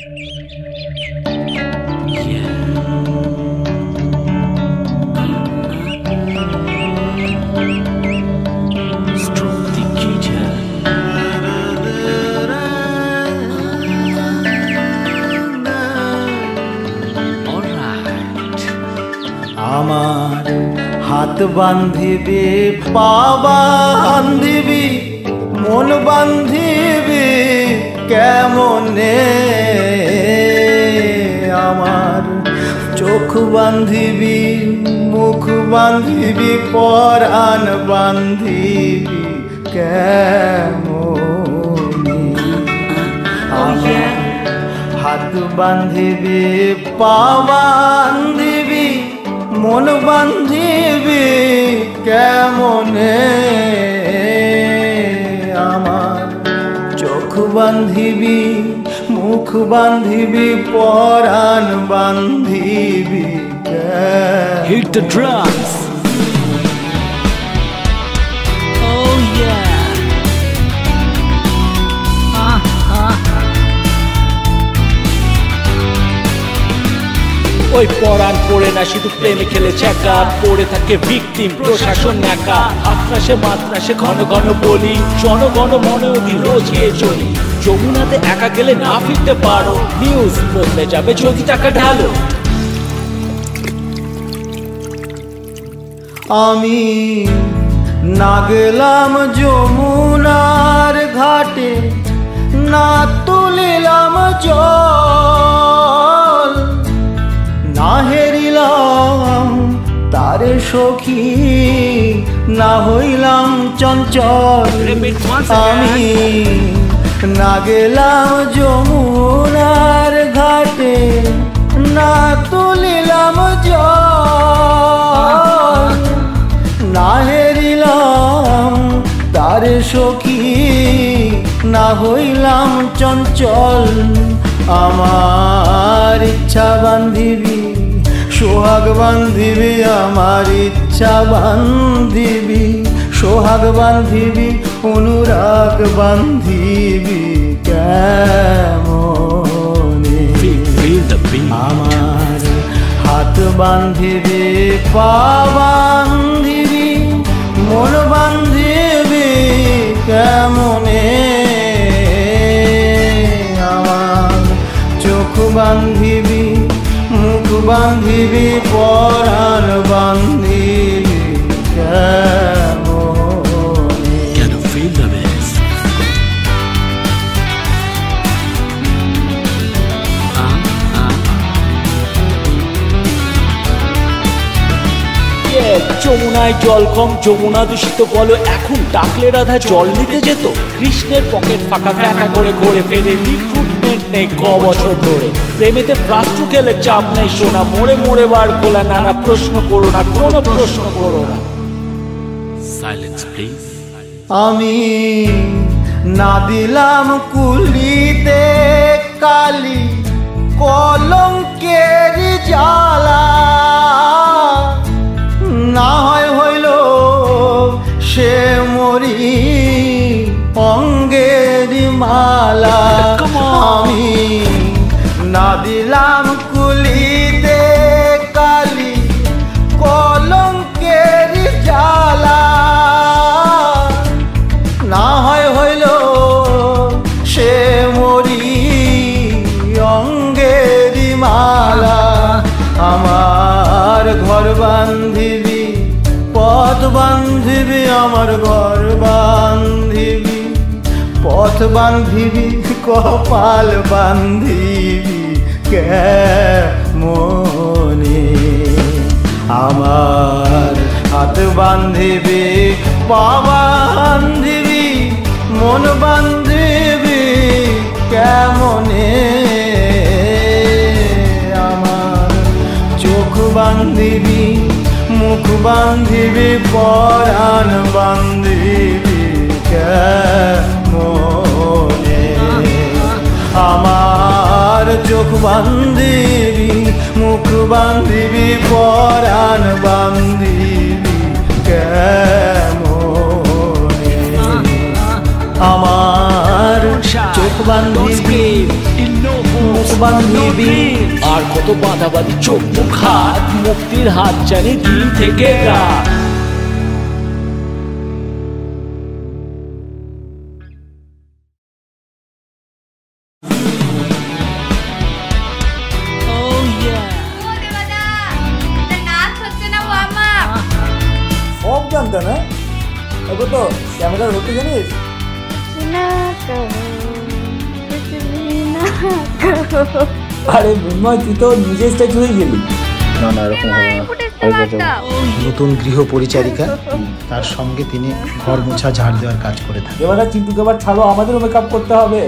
আমার হাত বান্ধিবি, পা বান্ধিবি, মন বান্ধিবি কেমনে? আমার চোখ বান্ধিবি, মুখ বান্ধিবি, পরাণ বান্ধিবি কেমনে? আমার হাত বান্ধিবি, পা বান্ধিবি, মন বান্ধিবি কেমনে? আমার চোখ বান্ধিবি, মুখ বান্ধিবি, পরাণ বান্ধিবি কেমনে? Hit the drums. Oh yeah. ওই পরাণ পড়ে না, শুধু প্রেমে খেলে ছেঁকা, পড়ে থাকে ভিকটিম, প্রশাসন একা। আত্রাসে মাত্রাসে ঘন ঘন বলি, জনগণ মনে অধি রোজ গিয়ে চলি। যমুনাতে একা গেলে না ফিরতে পারো, নিউজ বদলে যাবে যদি টাকা ঢালো। আমি না গেলাম যমুনার ঘাটে, না তুলিলাম জল, না হেরিলাম তারে সখী, না হইলাম চঞ্চল। আমি না গেলাম যমুনার ঘাটে, না তুলিলাম জল, না হেরিলাম তারে সখী, না হইলাম চঞ্চল। আমার ইচ্ছা বান্ধিবি, সোহাগ বান্ধিবি, আমার ইচ্ছা বান্ধিবি, সোহাগ বান্ধিবি, অনুরাগ বান্ধিবি কেমনে? আমার হাত বান্ধিবি, পা বান্ধিবি, মন বান্ধিবি কেমনে? আমার চোখ বান্ধিবি, মুখ বান্ধিবি, পরাণ বান্ধিবি কেমনে? Can you feel the bass? যমুনায় জল কম, যমুনা দূষিত বলো, এখন ডাকলে রাধা জল নিতে যেত। কৃষ্ণের পকেট ফাঁকা ফ্যাঁকা করে ঘুরে ফেরে, রিক্রুটমেন্ট নেই ক বছর ধরে। প্রেমেতে প্লাস্টু খেলে চাপ নেই সোনা, মোড়ে মোড়ে বার খোলা, নানা প্রশ্ন করো না, কোনো প্রশ্ন করো না। Silence please. আমি না দিলাম কুলিতে কালি, কলঙ্কের জ্বালা, না হয় হইল সে মরি অঙ্গের মালা। আমি না দিলাম কুলিতে কালি, কলঙ্কের জ্বালা, না হয় হইল সে মরি অঙ্গের মালা। আমার ঘর বান্ধিবি, পথ বান্ধিবি, আমার ঘর বান্ধিবি, পথ বান্ধিবি, কপাল বান্ধিবি কেমনে? আমার হাত বান্ধিবি, পা বান্ধিবি, মন বান্ধিবি কেমনে? আমার চোখ বান্ধিবি, মুখ বান্ধিবি, পরাণ বান্ধিবি কেমনে? আমার চোখ বান্ধিবি, মুখ বান্ধিবি, পরাণ বান্ধিবি কেমনে? আমার চোখ বান্ধিবি, মুখ বান্ধবী। আর কত বাঁধাবাঁধি চোখ মুখ হাত, মুক্তির হাত জানি দিল থেকে রাত। সব জানতে না এবার তো ক্যামেরা ধরতে জানিস? আরে মৃন্ময়, তুই তো নিজে স্ট্যাচু হয়ে গেলি। না না, এরকম হবে না। নতুন গৃহ পরিচারিকা, তার সঙ্গে তিনি ঘর মোছা ঝাড় দেওয়ার কাজ করে থাকেন। এবার চিন্টুকে এবার ছাড়ো, আমাদেরও মেকআপ করতে হবে।